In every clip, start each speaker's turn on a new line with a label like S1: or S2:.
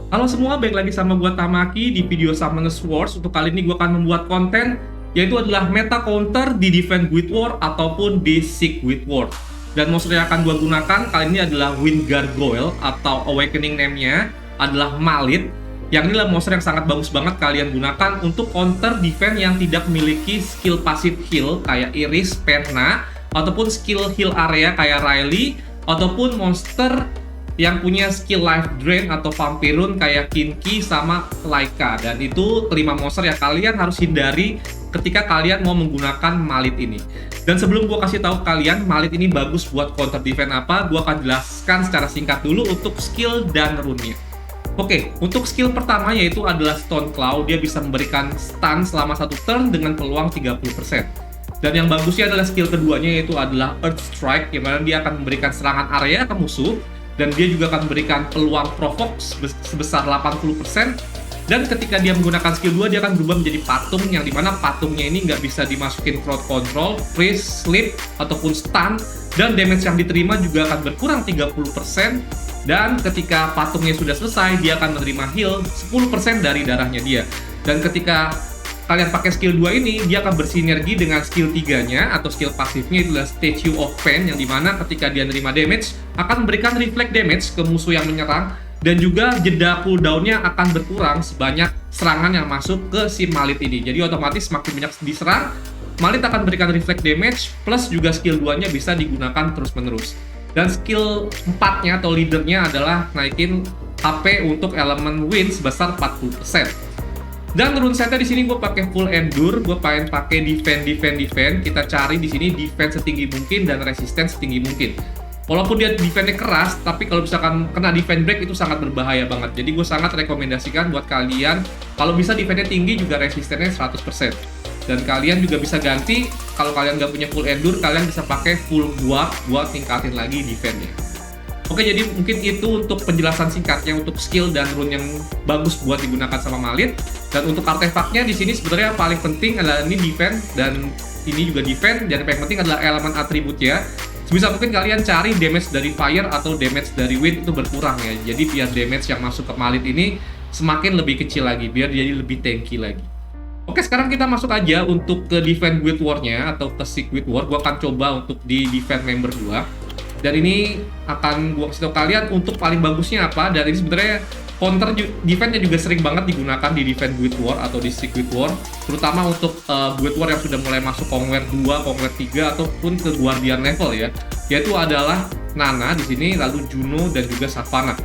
S1: Halo semua, balik lagi sama gua Tamaki di video Summoners Wars. Untuk kali ini gua akan membuat konten yaitu adalah meta counter di Defend Guild War ataupun di Seek Guild War. Dan monster yang akan gua gunakan kali ini adalah Wind Gargoyle atau Awakening name-nya adalah Malit. Yang ini adalah monster yang sangat bagus banget kalian gunakan untuk counter defense yang tidak memiliki skill pasif heal kayak Iris, Perna, ataupun skill heal area kayak Riley, ataupun monster yang punya skill life drain atau vampirun kayak Kinki sama Laika. Dan itu kelima monster yang kalian harus hindari ketika kalian mau menggunakan Malit ini. Dan sebelum gua kasih tahu kalian Malit ini bagus buat counter defense apa, gua akan jelaskan secara singkat dulu untuk skill dan rune-nya. Oke, untuk skill pertama yaitu adalah Stone Claw. Dia bisa memberikan stun selama satu turn dengan peluang 30%. Dan yang bagusnya adalah skill keduanya yaitu adalah Earth Strike, yang mana dia akan memberikan serangan area ke musuh. Dan dia juga akan memberikan peluang provoke sebesar 80%. Dan ketika dia menggunakan skill 2, dia akan berubah menjadi patung, yang dimana patungnya ini nggak bisa dimasukin crowd control, freeze, sleep, ataupun stun. Dan damage yang diterima juga akan berkurang 30%. Dan ketika patungnya sudah selesai, dia akan menerima heal 10% dari darahnya dia. Dan ketika kalian pakai skill 2 ini, dia akan bersinergi dengan skill 3-nya atau skill pasifnya adalah Statue of Pain, yang dimana ketika dia menerima damage, akan memberikan reflect damage ke musuh yang menyerang, dan juga jeda cooldown-nya akan berkurang sebanyak serangan yang masuk ke si Malit ini. Jadi otomatis semakin banyak diserang, Malit akan memberikan reflect damage, plus juga skill 2-nya bisa digunakan terus-menerus. Dan skill 4-nya atau leader-nya adalah naikin HP untuk elemen wind sebesar 40%. Dan rune setnya di sini gue pakai full endure, gue pengen pakai defend. Kita cari di sini defense setinggi mungkin dan resistance setinggi mungkin. Walaupun dia defense-nya keras, tapi kalau misalkan kena defense break itu sangat berbahaya banget. Jadi gue sangat rekomendasikan buat kalian, kalau bisa defense-nya tinggi juga resistennya 100%. Dan kalian juga bisa ganti, kalau kalian nggak punya full endure, kalian bisa pakai full guard buat tingkatin lagi defense-nya. Oke, jadi mungkin itu untuk penjelasan singkatnya untuk skill dan rune yang bagus buat digunakan sama Malit. Dan untuk artefaknya di sini sebenarnya paling penting adalah ini defense, dan ini juga defense, dan yang paling penting adalah elemen atributnya. Sebisa mungkin kalian cari damage dari fire atau damage dari wind itu berkurang ya. Jadi biar damage yang masuk ke Malit ini semakin lebih kecil lagi, biar jadi lebih tanky lagi. Oke, sekarang kita masuk aja untuk ke Defend Guild War-nya atau ke Seek Guild War. Gua akan coba untuk di Defend member 2. Dan ini akan gua kasih tau kalian untuk paling bagusnya apa. Dan ini sebenarnya counter defense-nya juga sering banget digunakan di Defend Guild War atau di Seek Guild War. Terutama untuk Guild War yang sudah mulai masuk Conquer 2, Conquer 3 ataupun ke Guardian level ya. Yaitu adalah Nana di sini, lalu Juno dan juga Savannah.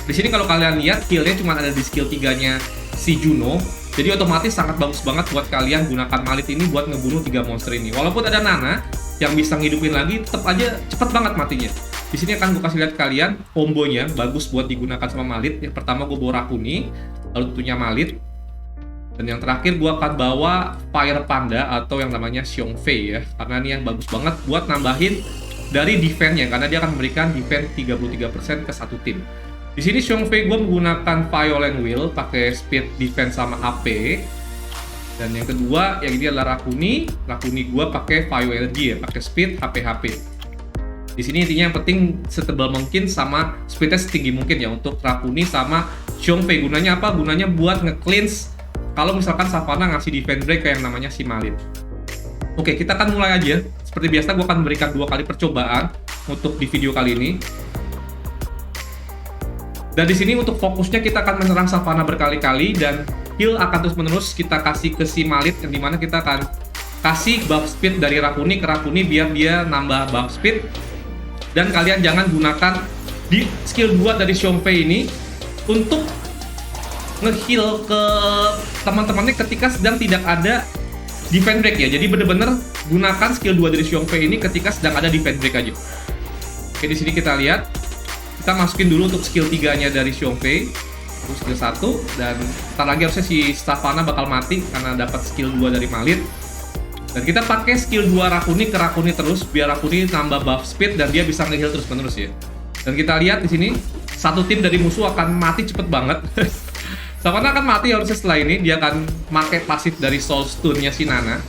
S1: Di sini kalau kalian lihat heal-nya cuma ada di skill 3-nya si Juno. Jadi otomatis sangat bagus banget buat kalian gunakan Malit ini buat ngebunuh 3 monster ini. Walaupun ada Nana yang bisa ngidupin lagi, tetap aja cepet banget matinya. Di sini akan gue kasih lihat kalian kombonya bagus buat digunakan sama Malit. Yang pertama gue bawa Rakuni, lalu tentunya Malit. Dan yang terakhir gue akan bawa Fire Panda atau yang namanya Xiong Fei ya. Karena ini yang bagus banget buat nambahin dari defense-nya, karena dia akan memberikan defense 33% ke satu tim. Di sini Xiong Fei gue menggunakan Violent Will, pakai speed, defense sama HP. Dan yang kedua, yang ini adalah Rakuni. Rakuni gue pakai Fire Energy ya, pakai speed, HP. Di sini intinya yang penting setebal mungkin sama speednya setinggi mungkin ya untuk Rakuni sama Xiong Fei. Gunanya apa? Gunanya buat nge-cleanse kalau misalkan Savannah ngasih defense break kayak yang namanya si Malit. Oke, kita akan mulai aja. Seperti biasa, gue akan memberikan 2 kali percobaan untuk di video kali ini. Dan di sini untuk fokusnya kita akan menyerang Savannah berkali-kali dan heal akan terus-menerus kita kasih ke si Malit, yang dimana kita akan kasih buff speed dari Rakuni ke Rakuni biar dia nambah buff speed. Dan kalian jangan gunakan di skill 2 dari Xiong Fei ini untuk nge-heal ke teman-temannya ketika sedang tidak ada defense break ya. Jadi bener-bener gunakan skill 2 dari Xiong Fei ini ketika sedang ada defense break aja. Oke, di sini kita lihat. Kita masukin dulu untuk skill 3-nya dari Xiong Fei. Terus skill 1. Dan ntar lagi harusnya si Savannah bakal mati karena dapat skill 2 dari Malit. Dan kita pakai skill 2 Rakuni ke Rakuni terus biar Rakuni nambah buff speed dan dia bisa nge-heal terus-menerus ya. Dan kita lihat di sini satu tim dari musuh akan mati cepet banget. Savannah akan mati harusnya setelah ini. Dia akan pakai pasif dari Soul Stone-nya si Nana.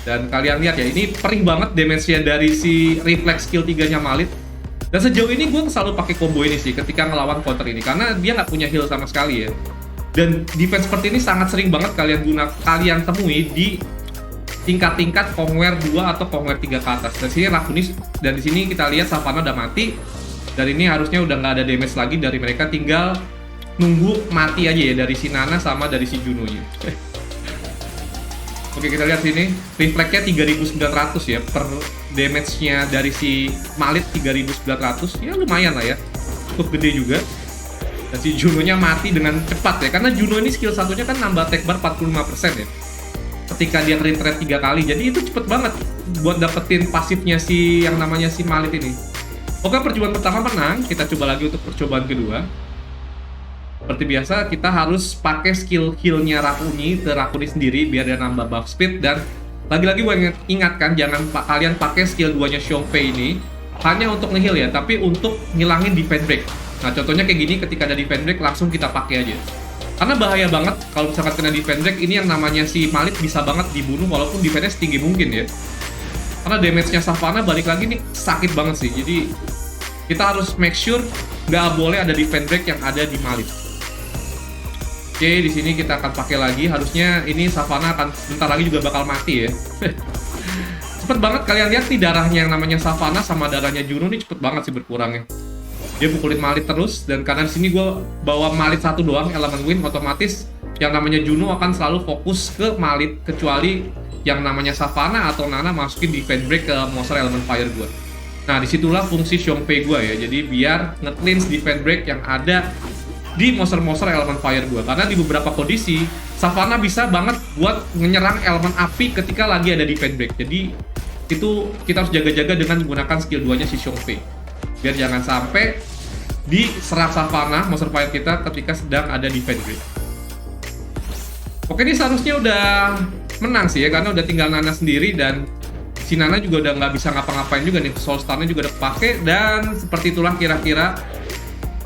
S1: Dan kalian lihat ya, ini perih banget damage-nya dari si reflex skill 3-nya Malit. Dan sejauh ini gue selalu pakai combo ini sih ketika ngelawan counter ini, karena dia nggak punya heal sama sekali ya. Dan defense seperti ini sangat sering banget kalian temui di tingkat-tingkat Kongwer 2 atau Kongwer 3 ke atas. Dan sini Rakunis, dan di sini kita lihat Savannah udah mati. Dan ini harusnya udah nggak ada damage lagi dari mereka, tinggal nunggu mati aja ya dari si Nana sama dari si Juno-nya. Oke, kita lihat sini refleksnya 3900 ya per damage-nya dari si Malit 3900. Ya lumayan lah ya, cukup gede juga. Dan si Juno-nya mati dengan cepat ya, karena Juno ini skill satunya kan nambah attack bar 45% ya ketika dia retreat 3 kali. Jadi itu cepet banget buat dapetin pasifnya si yang namanya si Malit ini. Oke, percobaan pertama menang. Kita coba lagi untuk percobaan kedua. Seperti biasa, kita harus pakai skill heal-nya Rakuni sendiri biar dia nambah buff speed. Dan lagi-lagi gue ingatkan, jangan kalian pakai skill 2-nya Xiongfei ini hanya untuk nge-heal ya, tapi untuk ngilangin defense break. Nah, contohnya kayak gini, ketika ada defense break langsung kita pakai aja. Karena bahaya banget kalau misalkan kena defense break, ini yang namanya si Malit bisa banget dibunuh walaupun defense-nya setinggi mungkin ya. Karena damage-nya Savannah balik lagi nih sakit banget sih. Jadi kita harus make sure nggak boleh ada defense break yang ada di Malit. Oke, di sini kita akan pakai lagi. Harusnya ini Savannah akan bentar lagi juga bakal mati ya. Cepet banget kalian lihat nih, darahnya yang namanya Savannah sama darahnya Juno nih cepet banget sih berkurangnya. Dia pukulin Malit terus, dan karena di sini gue bawa Malit satu doang, elemen wind, otomatis yang namanya Juno akan selalu fokus ke Malit, kecuali yang namanya Savannah atau Nana masukin defense break ke monster elemen fire gue. Nah, disitulah fungsi Xiongfei gue ya, jadi biar nge-cleanse defense break yang ada di monster-monster elemen fire gue. Karena di beberapa kondisi Savannah bisa banget buat menyerang elemen api ketika lagi ada defense break. Jadi itu kita harus jaga-jaga dengan menggunakan skill 2-nya si Xiongfei, biar jangan sampai diserang Savannah monster fire kita ketika sedang ada defense break. Oke, ini seharusnya udah menang sih ya, karena udah tinggal Nana sendiri, dan si Nana juga udah nggak bisa ngapa-ngapain juga nih. Soul Star-nya juga udah kepake, dan seperti itulah kira-kira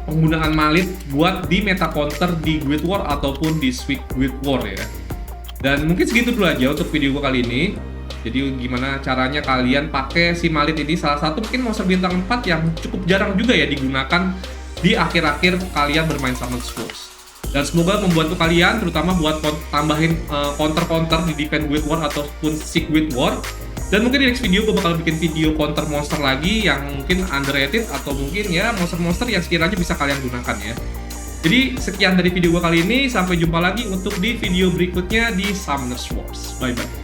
S1: penggunaan Malit buat di meta counter di Guild War ataupun di Sweet Guild War ya. Dan mungkin segitu dulu aja untuk video gue kali ini. Jadi gimana caranya kalian pakai si Malit ini, salah satu mungkin monster bintang 4 yang cukup jarang juga ya digunakan di akhir-akhir kalian bermain Summoners Wars. Dan semoga membantu kalian, terutama buat tambahin counter-counter di Defend Guild War ataupun Seek Guild War. Dan mungkin di next video gue bakal bikin video counter monster lagi yang mungkin underrated atau mungkin ya monster-monster yang sekiranya bisa kalian gunakan ya. Jadi sekian dari video gue kali ini, sampai jumpa lagi untuk di video berikutnya di Summoners Wars. Bye bye.